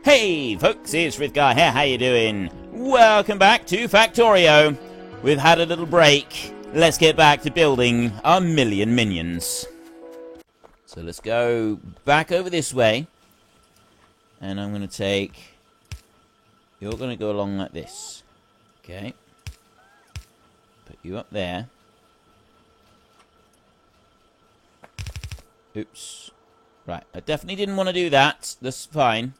Hey folks, it's Frithgar here, how you doing? Welcome back to Factorio. We've had a little break. Let's get back to building our million minions. So let's go back over this way. And I'm going to take... You're going to go along like this. Okay. Put you up there. Oops. Right, I definitely didn't want to do that. That's fine.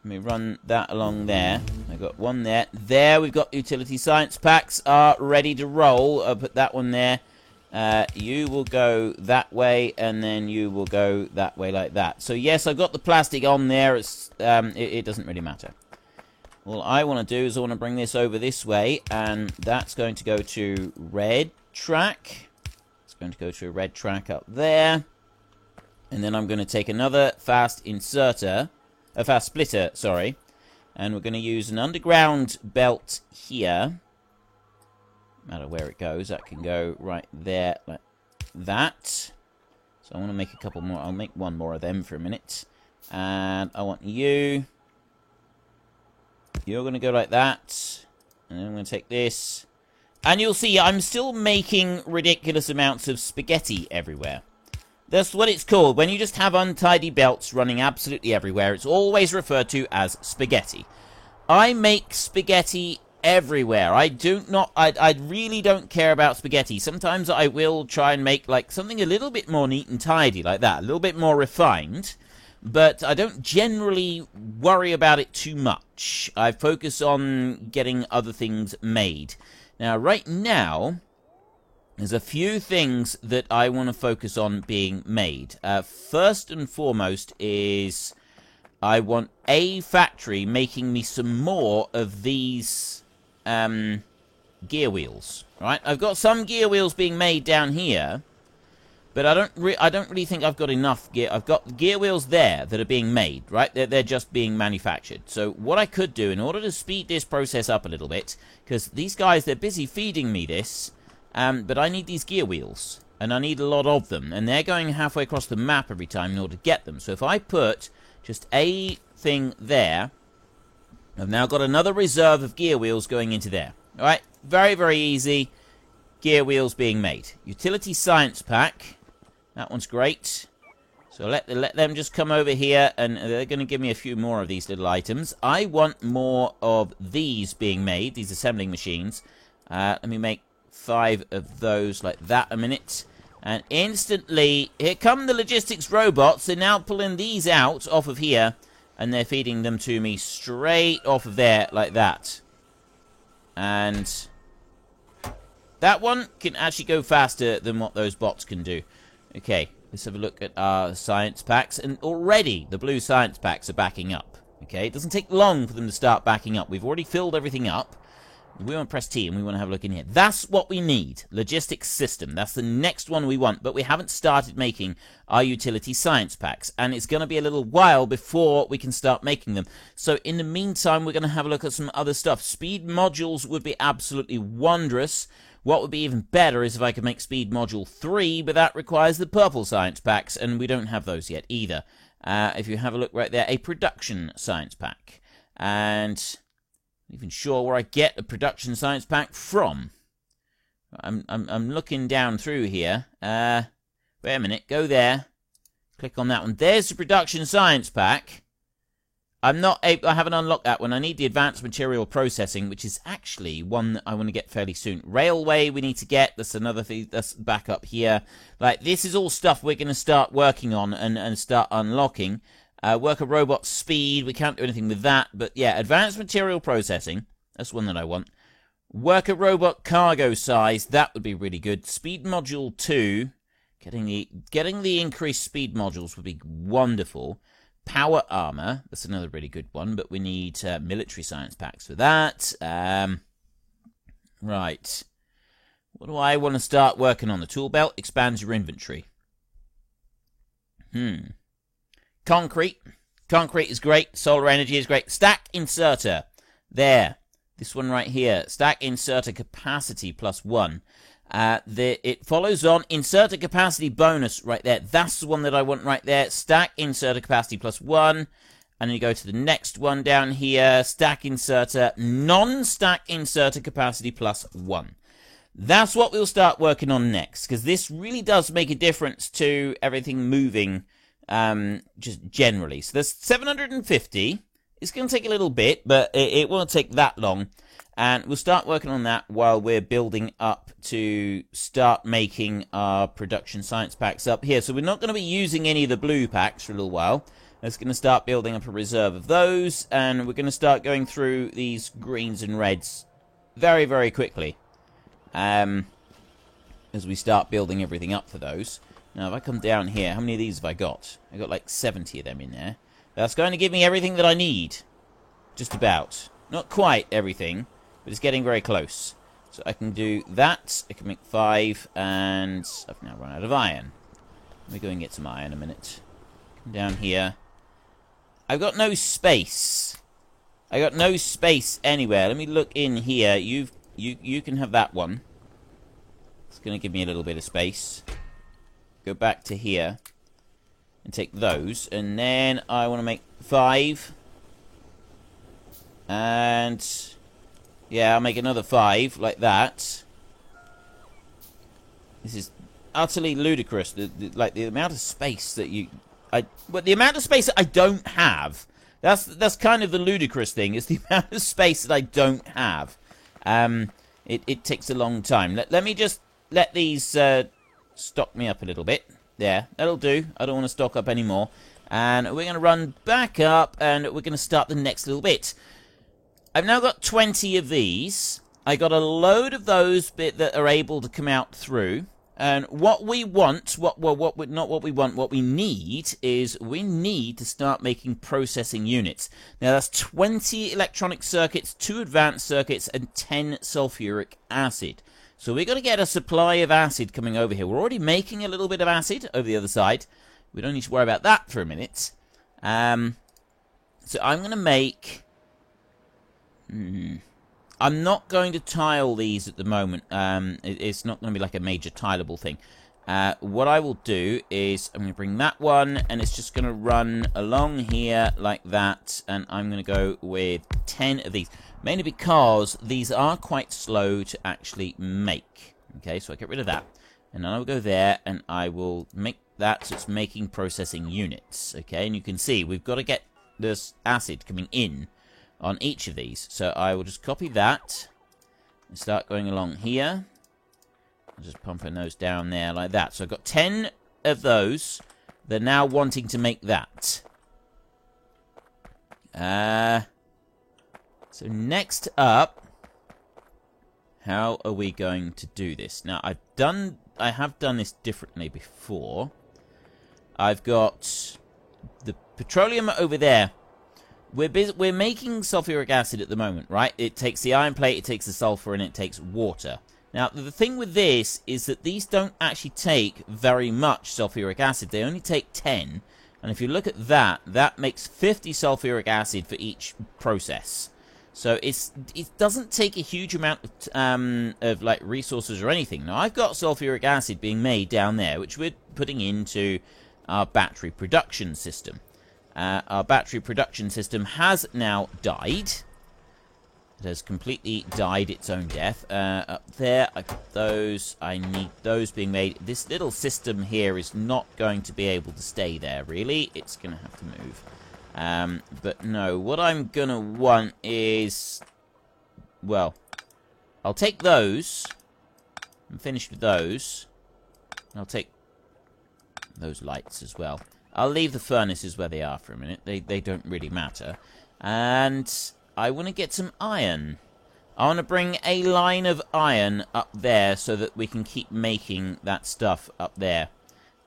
Let me run that along there. I got one there. There, we've got utility science packs are ready to roll. I'll put that one there. You will go that way, and then you will go that way like that. So yes, I've got the plastic on there. It's it doesn't really matter. All I want to do is I want to bring this over this way, and that's going to go to red track. It's going to go to a red track up there. And then I'm going to take another fast inserter. A fast splitter, sorry. And we're going to use an underground belt here. No matter where it goes, that can go right there like that. So I want to make a couple more. I'll make one more of them for a minute. And I want you. You're going to go like that. And then I'm going to take this. And you'll see I'm still making ridiculous amounts of spaghetti everywhere. That's what it's called. When you just have untidy belts running absolutely everywhere, it's always referred to as spaghetti. I make spaghetti everywhere. I really don't care about spaghetti. Sometimes I will try and make like something a little bit more neat and tidy like that, a little bit more refined, but I don't generally worry about it too much. I focus on getting other things made. Now, right now, there's a few things that I want to focus on being made. First and foremost is I want a factory making me some more of these gear wheels. Right? I've got some gear wheels being made down here, but I don't really think I've got enough gear. I've got gear wheels there that are being made. Right? They're just being manufactured. So what I could do in order to speed this process up a little bit, because these guys, they're busy feeding me this. But I need these gear wheels, and I need a lot of them, and they're going halfway across the map every time in order to get them. So if I put just a thing there, I've now got another reserve of gear wheels going into there. Alright, very, very easy. Gear wheels being made. Utility science pack. That one's great. So let them just come over here, and they're going to give me a few more of these little items. I want more of these being made, these assembling machines. Let me make 5 of those like that a minute, and instantly here come the logistics robots. They're now pulling these out off of here, and they're feeding them to me straight off of there like that. And that one can actually go faster than what those bots can do. Okay, let's have a look at our science packs, and already the blue science packs are backing up. Okay, it doesn't take long for them to start backing up. We've already filled everything up. We want to press T, and we want to have a look in here. That's what we need. Logistics system. That's the next one we want. But we haven't started making our utility science packs. And it's going to be a little while before we can start making them. So in the meantime, we're going to have a look at some other stuff. Speed modules would be absolutely wondrous. What would be even better is if I could make speed module 3, but that requires the purple science packs, and we don't have those yet either. If you have a look right there, a production science pack. And... even sure where I get a production science pack from. I'm looking down through here. Wait a minute, go there. Click on that one. There's the production science pack. I haven't unlocked that one. I need the advanced material processing, which is actually one that I want to get fairly soon. Railway we need to get. That's another thing that's back up here. Like, this is all stuff we're going to start working on and start unlocking. Worker robot speed, we can't do anything with that, but yeah, advanced material processing, that's one that I want. Worker robot cargo size, that would be really good. Speed module 2, getting the increased speed modules would be wonderful. Power armor, that's another really good one, but we need military science packs for that. Right, what do I want to start working on? The tool belt expands your inventory. Concrete. Concrete is great. Solar energy is great. Stack inserter. There. This one right here. Stack inserter capacity +1. It follows on. Insert a capacity bonus right there. That's the one that I want right there. Stack inserter capacity +1. And then you go to the next one down here. Stack inserter, non-stack inserter capacity +1. That's what we'll start working on next, because this really does make a difference to everything moving just generally. So there's 750. It's going to take a little bit, but it won't take that long. And we'll start working on that while we're building up to start making our production science packs up here. So we're not going to be using any of the blue packs for a little while. It's going to start building up a reserve of those, and we're going to start going through these greens and reds very, very quickly as we start building everything up for those. Now, if I come down here, how many of these have I got? I've got like 70 of them in there. That's going to give me everything that I need. Just about. Not quite everything, but it's getting very close. So I can do that. I can make 5, and I've now run out of iron. Let me go and get some iron in a minute. Come down here. I've got no space. I got no space anywhere. Let me look in here. You can have that one. It's going to give me a little bit of space. Go back to here and take those, and then I want to make 5. And yeah, I'll make another 5 like that. This is utterly ludicrous. The amount of space that the amount of space that I don't have. That's kind of the ludicrous thing. Is the amount of space that I don't have. It takes a long time. Let me just let these stock me up a little bit. There, that'll do. I don't want to stock up anymore. And we're going to run back up, and we're going to start the next little bit. I've now got 20 of these. I got a load of those that are able to come out through. And what we want, what we need is we need to start making processing units. Now that's 20 electronic circuits, 2 advanced circuits, and 10 sulfuric acid. So we've got to get a supply of acid coming over here. We're already making a little bit of acid over the other side. We don't need to worry about that for a minute. So I'm going to make... I'm not going to tile these at the moment. It's not going to be like a major tileable thing. What I will do is I'm going to bring that one, and it's just going to run along here like that. And I'm going to go with 10 of these. Mainly because these are quite slow to actually make. Okay, so I get rid of that. And then I will go there, and I will make that so it's making processing units. Okay, and you can see we've got to get this acid coming in on each of these. So I will just copy that and start going along here. I'll just pumping those down there like that. So I've got 10 of those. They're now wanting to make that. So next up, how are we going to do this? Now I have done this differently before. I've got the petroleum over there. We're making sulfuric acid at the moment, right? It takes the iron plate, it takes the sulfur, and it takes water. Now, the thing with this is that these don't actually take very much sulfuric acid. They only take 10. And if you look at that, that makes 50 sulfuric acid for each process. So it doesn't take a huge amount of like resources or anything. Now, I've got sulfuric acid being made down there, which we're putting into our battery production system. Our battery production system has now died. It has completely died its own death. Up there, I got those. I need those being made. This little system here is not going to be able to stay there, really. It's going to have to move. But no, what I'm going to want is... Well, I'll take those. I'm finished with those. I'll take those lights as well. I'll leave the furnaces where they are for a minute. They don't really matter. And I want to get some iron. I want to bring a line of iron up there so that we can keep making that stuff up there.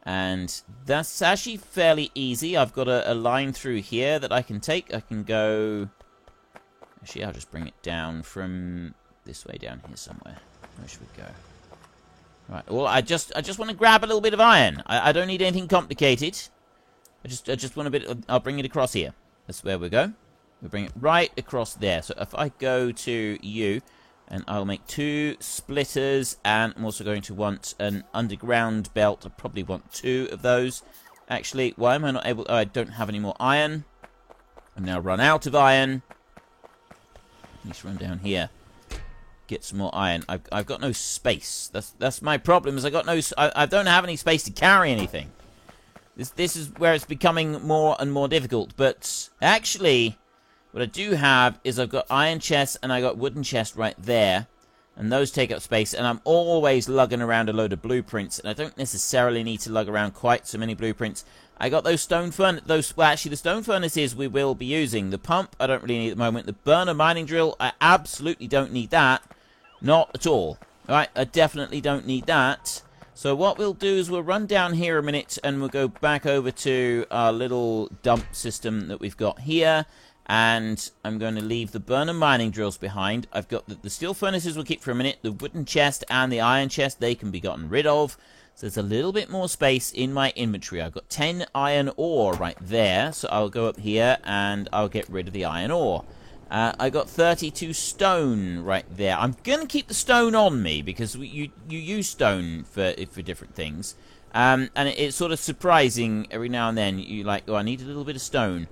And that's actually fairly easy. I've got a line through here that I can take. I can go... Actually, I'll just bring it down from this way down here somewhere. Where should we go? Right, well, I just want to grab a little bit of iron. I don't need anything complicated. I just want a bit. I'll bring it across here. That's where we go. We bring it right across there. So if I go to you, And I'll make 2 splitters, and I'm also going to want an underground belt. I probably want 2 of those. Actually, why am I not able... Oh, I don't have any more iron. I've now run out of iron. Let's run down here. Get some more iron. I've got no space. That's my problem, is I don't have any space to carry anything. This is where it's becoming more and more difficult. But actually... what I do have is I've got iron chests and I got wooden chests right there. And those take up space. And I'm always lugging around a load of blueprints. And I don't necessarily need to lug around quite so many blueprints. I got those stone furnaces. Well, actually, the stone furnaces we will be using. The pump I don't really need at the moment. The burner mining drill, I absolutely don't need that. Not at all. Alright, I definitely don't need that. So what we'll do is we'll run down here a minute. And we'll go back over to our little dump system that we've got here. And I'm going to leave the burner mining drills behind. I've got the steel furnaces we'll keep for a minute. The wooden chest and the iron chest, they can be gotten rid of. So there's a little bit more space in my inventory. I've got 10 iron ore right there. So I'll go up here and I'll get rid of the iron ore. I got 32 stone right there. I'm going to keep the stone on me because you use stone for different things. And it's sort of surprising every now and then. You like, oh, I need a little bit of stone.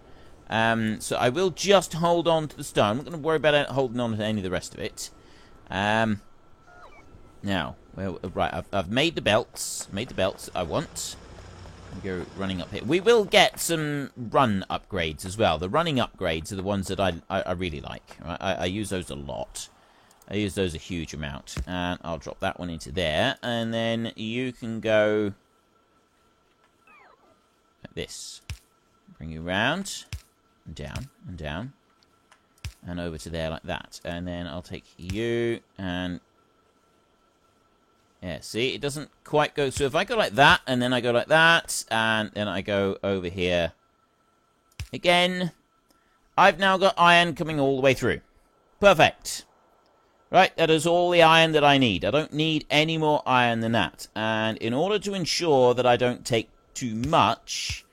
So I will just hold on to the stone. I'm not going to worry about holding on to any of the rest of it. Now, well, right, I've made the belts. Made the belts I want. Go running up here. We will get some run upgrades as well. The running upgrades are the ones that I really like. Right? I use those a lot. I use those a huge amount. And I'll drop that one into there. And then you can go like this. Bring you around. And down, and down, and over to there like that. And then I'll take you, and... yeah, see? It doesn't quite go... so if I go like that, and then I go like that, and then I go over here again, I've now got iron coming all the way through. Perfect. Right, that is all the iron that I need. I don't need any more iron than that. And in order to ensure that I don't take too much...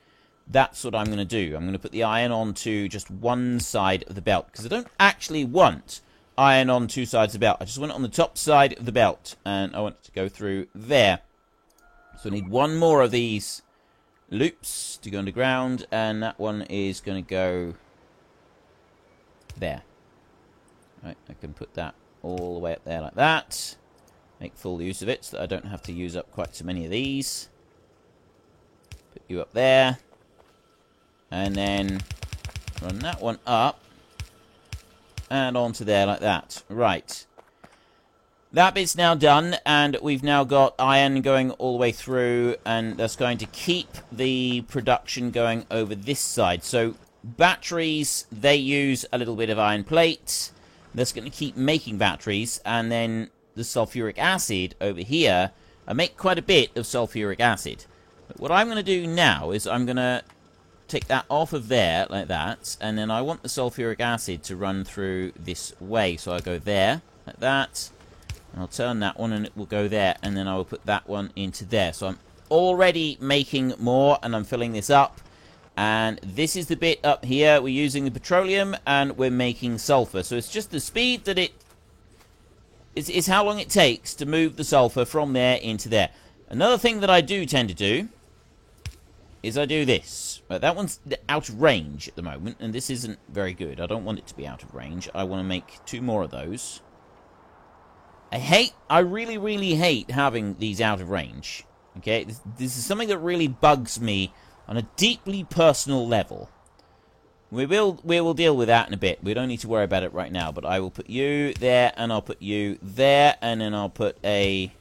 that's what I'm going to do. I'm going to put the iron onto just one side of the belt. Because I don't actually want iron on 2 sides of the belt. I just want it on the top side of the belt. And I want it to go through there. So I need 1 more of these loops to go underground. And that one is going to go there. Right, I can put that all the way up there like that. Make full use of it so that I don't have to use up quite so many of these. Put you up there. And then run that one up and onto there like that. Right. That bit's now done, and we've now got iron going all the way through, and that's going to keep the production going over this side. So batteries, they use a little bit of iron plate. That's going to keep making batteries, and then the sulfuric acid over here, I make quite a bit of sulfuric acid. But what I'm going to do now is I'm going to take that off of there like that, and then I want the sulfuric acid to run through this way. So I go there like that, and I'll turn that one and it will go there, and then I will put that one into there. So I'm already making more, and I'm filling this up. And this is the bit up here. We're using the petroleum and we're making sulfur. So it's just the speed that it's how long it takes to move the sulfur from there into there. Another thing that I do tend to do is I do this. Right, that one's out of range at the moment, and this isn't very good. I don't want it to be out of range. I want to make 2 more of those. I really, really hate having these out of range. Okay, this is something that really bugs me on a deeply personal level. We will deal with that in a bit. We don't need to worry about it right now, but I will put you there, and I'll put you there, and then I'll put a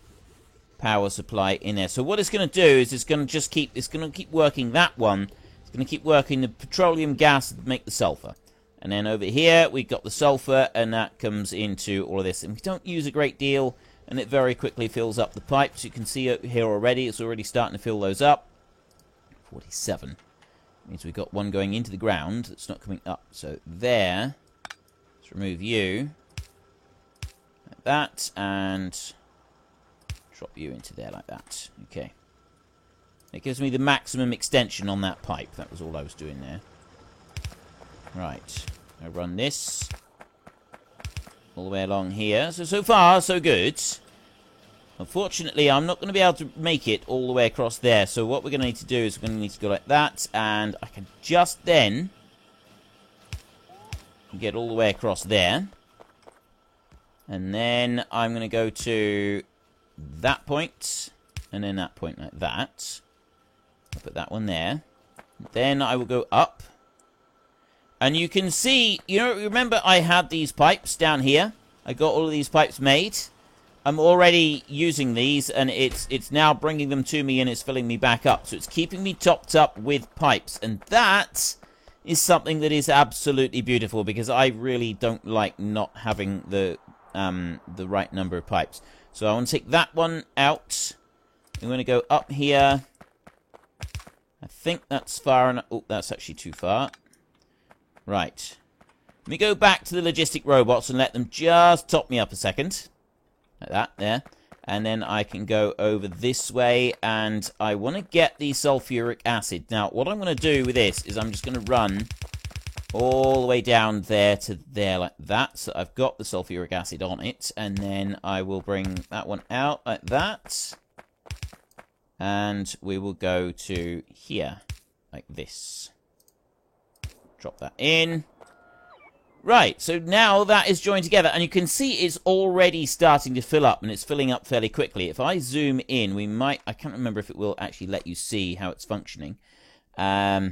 power supply in there. So what it's going to do is it's going to keep working that one. It's going to keep working the petroleum gas to make the sulfur. And then over here we've got the sulfur, and that comes into all of this. And we don't use a great deal, and it very quickly fills up the pipes. You can see here already, it's already starting to fill those up. 47. Means we've got one going into the ground that's not coming up. So there. Let's remove you. Like that, and drop you into there like that. Okay. It gives me the maximum extension on that pipe. That was all I was doing there. Right. I run this all the way along here. So far, so good. Unfortunately, I'm not going to be able to make it all the way across there. So what we're going to need to do is we're going to need to go like that. And I can just then get all the way across there. And then I'm going to go to that point. And then that point like that. I'll put that one there. Then I will go up. And you can see, you know, remember I had these pipes down here? I got all of these pipes made. I'm already using these, and it's now bringing them to me, and it's filling me back up. So it's keeping me topped up with pipes. And that is something that is absolutely beautiful, because I really don't like not having the right number of pipes. So I want to take that one out. I'm going to go up here. I think that's far enough. Oh, that's actually too far. Right. Let me go back to the logistic robots and let them just top me up a second. Like that, there. And then I can go over this way, and I want to get the sulfuric acid. Now, what I'm going to do with this is I'm just going to run all the way down there to there like that. So I've got the sulfuric acid on it, and then I will bring that one out like that. And we will go to here, like this. Drop that in. Right, so now that is joined together, and you can see it's already starting to fill up, and it's filling up fairly quickly. If I zoom in, we might... I can't remember if it will actually let you see how it's functioning. No,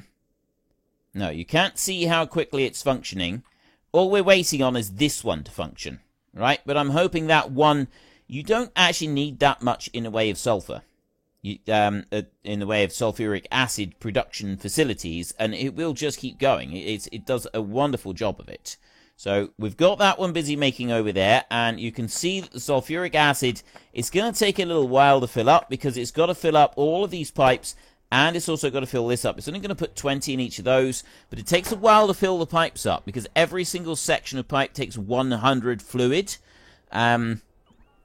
you can't see how quickly it's functioning. All we're waiting on is this one to function, right? But I'm hoping that one... You don't actually need that much in the way of sulfur. In the way of sulfuric acid production facilities, and it will just keep going. It does a wonderful job of it. So we've got that one busy making over there, and you can see that the sulfuric acid is going to take a little while to fill up, because it's got to fill up all of these pipes, and it's also got to fill this up. It's only going to put 20 in each of those, but it takes a while to fill the pipes up, because every single section of pipe takes 100 fluid.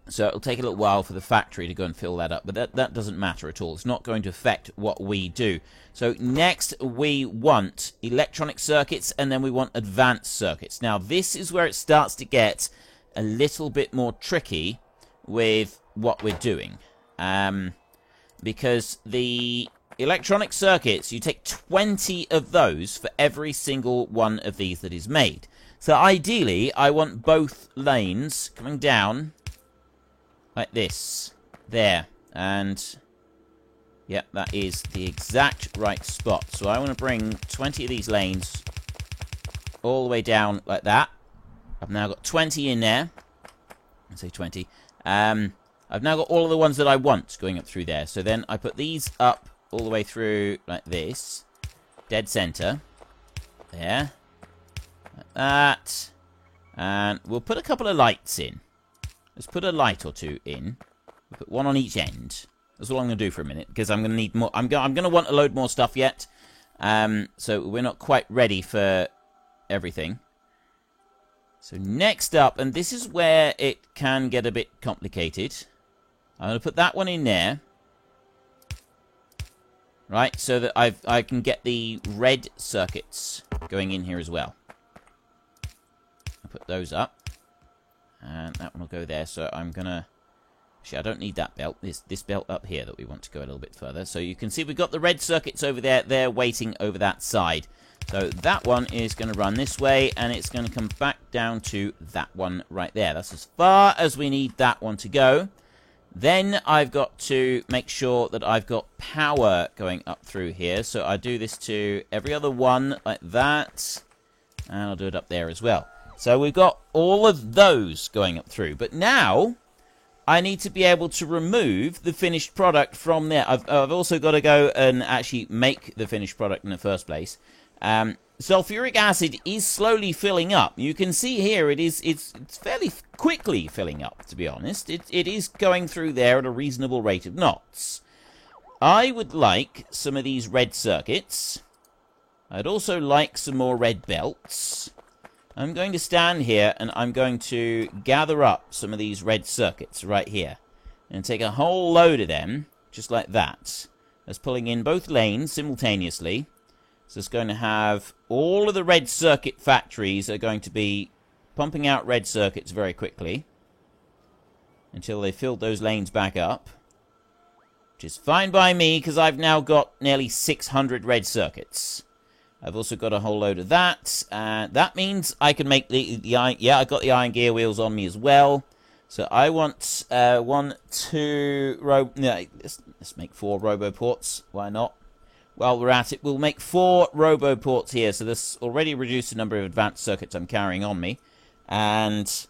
So it'll take a little while for the factory to go and fill that up, but that doesn't matter at all. It's not going to affect what we do. So next we want electronic circuits, and then we want advanced circuits. Now this is where it starts to get a little bit more tricky with what we're doing. Because the electronic circuits, you take 20 of those for every single one of these that is made. So ideally, I want both lanes coming down like this. There. And, yep, that is the exact right spot. So I want to bring 20 of these lanes all the way down like that. I've now got 20 in there. I'll say 20. I've now got all of the ones that I want going up through there. So then I put these up all the way through like this. Dead center. There. Like that. And we'll put a couple of lights in. Let's put a light or two in. We'll put one on each end. That's all I'm going to do for a minute, because I'm going to need more. I'm going to want a load more stuff yet. So we're not quite ready for everything. So next up, and this is where it can get a bit complicated. I'm going to put that one in there. Right, so that I can get the red circuits going in here as well. I'll put those up. And that one will go there, so I'm going to... Actually, I don't need that belt. This belt up here that we want to go a little bit further. So you can see we've got the red circuits over there. They're waiting over that side. So that one is going to run this way, and it's going to come back down to that one right there. That's as far as we need that one to go. Then I've got to make sure that I've got power going up through here. So I do this to every other one like that. And I'll do it up there as well. So we've got all of those going up through. But now I need to be able to remove the finished product from there. I've also got to go and actually make the finished product in the first place. Sulfuric acid is slowly filling up. You can see here it's fairly quickly filling up, to be honest. It is going through there at a reasonable rate of knots. I would like some of these red circuits. I'd also like some more red belts. I'm going to stand here and I'm going to gather up some of these red circuits right here. And take a whole load of them, just like that. That's pulling in both lanes simultaneously. So it's going to have all of the red circuit factories are going to be pumping out red circuits very quickly until they filled those lanes back up. Which is fine by me, because I've now got nearly 600 red circuits. I've also got a whole load of that. That means I can make the iron... Yeah, I got the iron gear wheels on me as well. So I want 1, 2... let's make 4 roboports. Why not? While we're at it, we'll make 4 roboports here. So this already reduced the number of advanced circuits I'm carrying on me. And...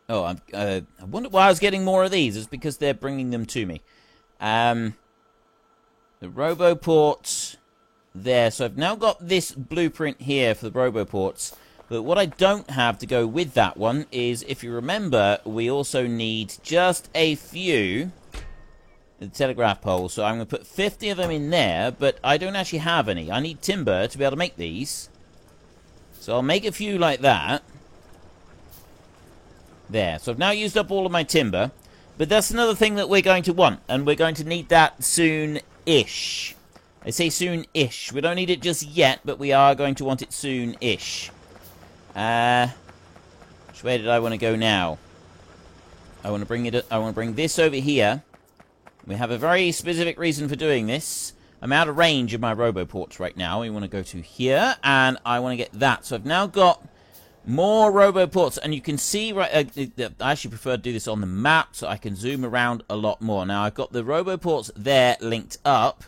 oh, I wonder why I was getting more of these. It's because they're bringing them to me. The roboport there. So I've now got this blueprint here for the roboports. But what I don't have to go with that one is, if you remember, we also need just a few telegraph poles. So I'm going to put 50 of them in there, but I don't actually have any. I need timber to be able to make these. So I'll make a few like that. There. So I've now used up all of my timber. But that's another thing that we're going to want. And we're going to need that soon-ish. I say soon-ish. We don't need it just yet, but we are going to want it soon-ish. Where did I want to go now? I want to bring it. I want to bring this over here. We have a very specific reason for doing this. I'm out of range of my roboports right now. We want to go to here, and I want to get that. So I've now got more roboports, and you can see, right, I actually prefer to do this on the map so I can zoom around a lot more. Now, I've got the roboports there linked up,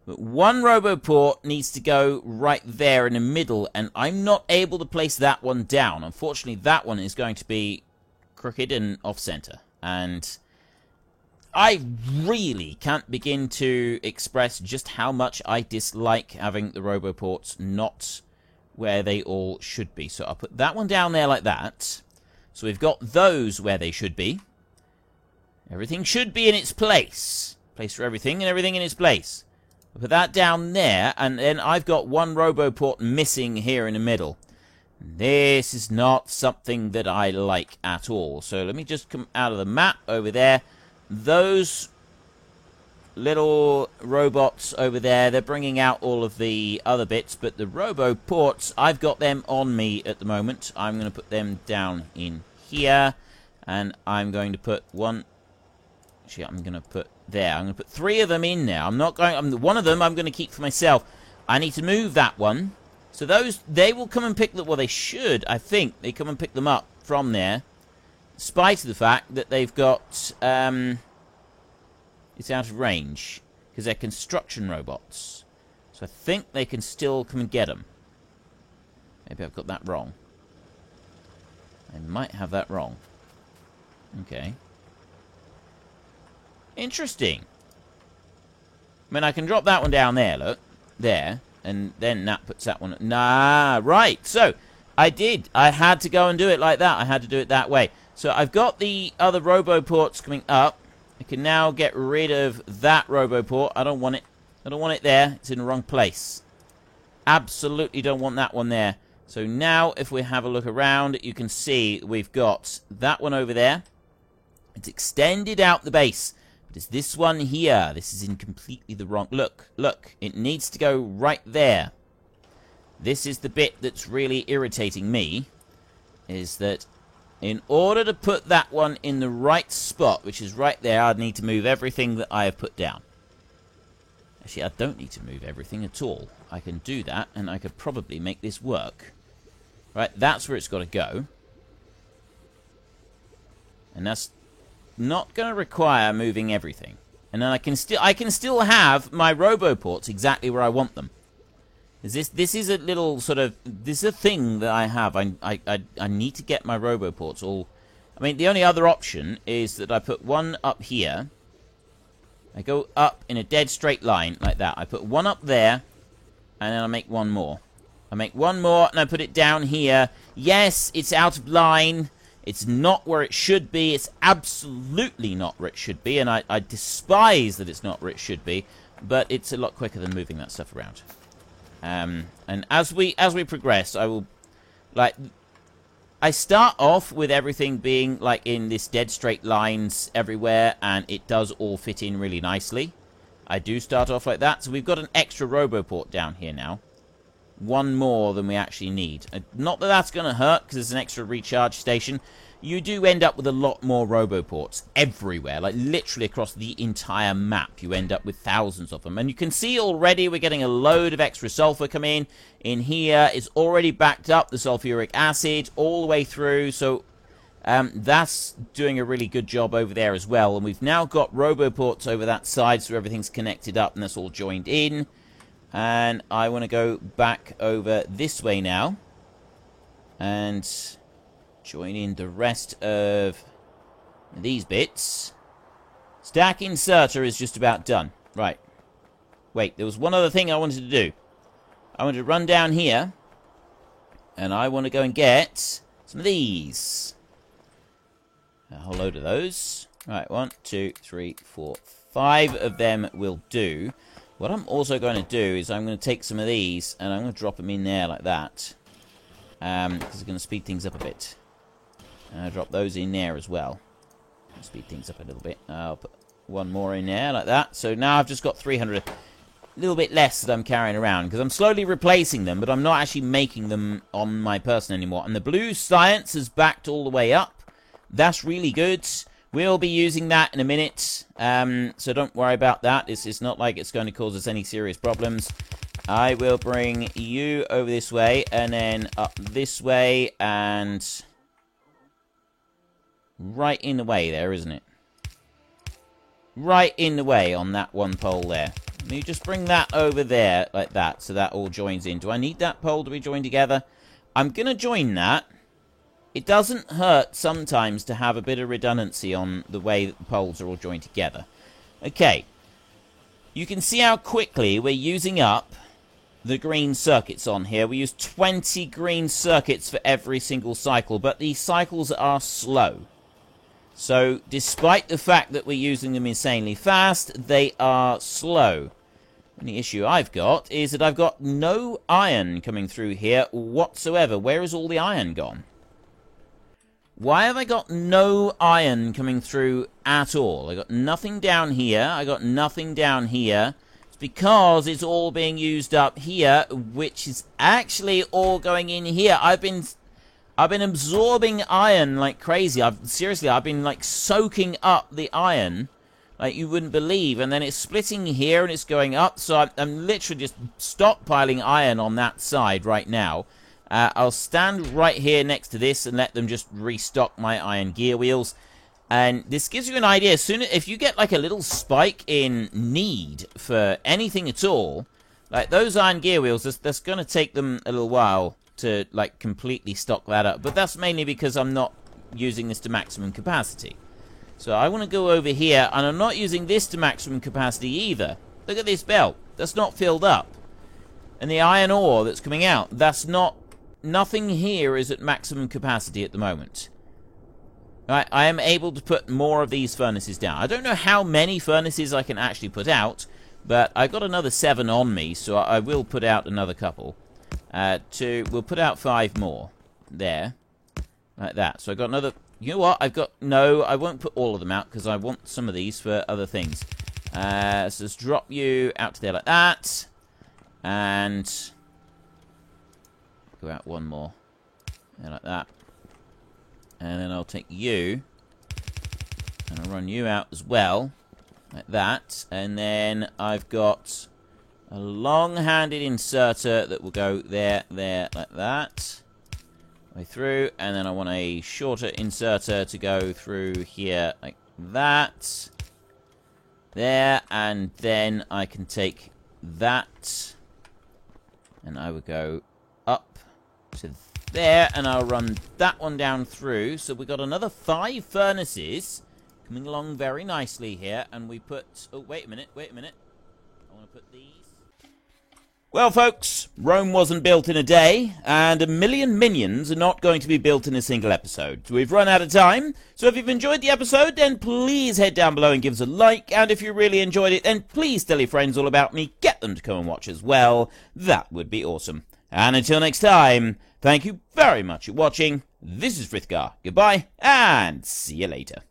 but one roboport needs to go right there in the middle, and I'm not able to place that one down. Unfortunately, that one is going to be crooked and off-center, and I really can't begin to express just how much I dislike having the roboports not where they all should be. So I'll put that one down there like that. So we've got those where they should be. Everything should be in its place. Place for everything and everything in its place. I'll put that down there, and then I've got one roboport missing here in the middle. This is not something that I like at all. So let me just come out of the map over there. Those little robots over there, they're bringing out all of the other bits, but the roboports, I've got them on me at the moment. I'm going to put them down in here, and I'm going to put one, actually I'm going to put there, I'm going to put 3 of them in there. One of them I'm going to keep for myself. I need to move that one, so those, they will come and pick them, well they should, I think, they come and pick them up from there, in spite of the fact that they've got, it's out of range, because they're construction robots. So I think they can still come and get them. Maybe I've got that wrong. I might have that wrong. Okay. Interesting. I mean, I can drop that one down there, look. There. And then that puts that one... Nah, right. So, I did. I had to go and do it like that. I had to do it that way. So, I've got the other roboports coming up. I can now get rid of that roboport. I don't want it. I don't want it there. It's in the wrong place. Absolutely don't want that one there. So now, if we have a look around, you can see we've got that one over there. It's extended out the base. But it's this one here. This is in completely the wrong... Look, look. It needs to go right there. This is the bit that's really irritating me. Is that... in order to put that one in the right spot, which is right there, I'd need to move everything that I have put down. Actually, I don't need to move everything at all. I can do that, and I could probably make this work. Right, that's where it's got to go. And that's not going to require moving everything. And then I can still have my roboports exactly where I want them. This is a little sort of... this is a thing that I have. I need to get my roboports all... I mean, the only other option is that I put one up here. I go up in a dead straight line like that. I put one up there, and then I make one more. I make one more, and I put it down here. Yes, it's out of line. It's not where it should be. It's absolutely not where it should be, and I despise that it's not where it should be. But it's a lot quicker than moving that stuff around. And as we progress, I will, like, I start off with everything being like in this dead straight lines everywhere, and it does all fit in really nicely. I do start off like that, so we've got an extra roboport down here now. one more than we actually need. Not that that's going to hurt, because there's an extra recharge station. You do end up with a lot more Roboports everywhere, like literally across the entire map. You end up with thousands of them. And you can see already we're getting a load of extra sulfur come in. In here, it's already backed up the sulfuric acid all the way through. So that's doing a really good job over there as well. And we've now got Roboports over that side, so everything's connected up and that's all joined in. And I want to go back over this way now. And join in the rest of these bits. Stack inserter is just about done. Right. Wait, there was one other thing I wanted to do. I wanted to run down here. And I want to go and get some of these. A whole load of those. Right, 1, 2, 3, 4, 5 of them will do. What I'm also going to do is I'm going to take some of these and I'm going to drop them in there like that. Because it's going to speed things up a bit. And I'll drop those in there as well. Speed things up a little bit. I'll put one more in there like that. So now I've just got 300. A little bit less that I'm carrying around. Because I'm slowly replacing them. But I'm not actually making them on my person anymore. And the blue science has backed all the way up. That's really good. We'll be using that in a minute. So don't worry about that. It's not like it's going to cause us any serious problems. I will bring you over this way. And then up this way. And right in the way there, isn't it? Right in the way on that one pole there. Let me just bring that over there like that, so that all joins in. Do I need that pole to be joined together? I'm going to join that. It doesn't hurt sometimes to have a bit of redundancy on the way that the poles are all joined together. Okay. You can see how quickly we're using up the green circuits on here. We use 20 green circuits for every single cycle, but these cycles are slow. So, despite the fact that we're using them insanely fast, they are slow. And the issue I've got is that I've got no iron coming through here whatsoever. Where is all the iron gone? Why have I got no iron coming through at all? I got nothing down here. I got nothing down here. It's because it's all being used up here, which is actually all going in here. I've been absorbing iron like crazy. I've been like soaking up the iron like you wouldn't believe. And then it's splitting here and it's going up. So I'm literally just stockpiling iron on that side right now. I'll stand right here next to this and let them just restock my iron gear wheels. And this gives you an idea. If you get like a little spike in need for anything at all, like those iron gear wheels, that's going to take them a little while to like completely stock that up. But that's mainly because I'm not using this to maximum capacity. So I want to go over here, and I'm not using this to maximum capacity either. Look at this belt. That's not filled up. And the iron ore that's coming out, that's not... Nothing here is at maximum capacity at the moment. Right, I am able to put more of these furnaces down. I don't know how many furnaces I can actually put out, but I've got another 7 on me, so I will put out another couple. We'll put out 5 more. There. Like that. So I've got another... You know what? No, I won't put all of them out, because I want some of these for other things. So let's drop you out to there like that. And... go out one more. There like that. And then I'll take you. And I'll run you out as well. Like that. And then I've got... a long-handed inserter that will go there, like that. Way through. And then I want a shorter inserter to go through here like that. There. And then I can take that. And I would go up to there. And I'll run that one down through. So we've got another 5 furnaces coming along very nicely here. And we put... oh, wait a minute. I want to put these... Well, folks, Rome wasn't built in a day, and 1 million minions are not going to be built in a single episode. We've run out of time, so if you've enjoyed the episode, then please head down below and give us a like, and if you really enjoyed it, then please tell your friends all about me, get them to come and watch as well. That would be awesome. And until next time, thank you very much for watching. This is Frithgar. Goodbye, and see you later.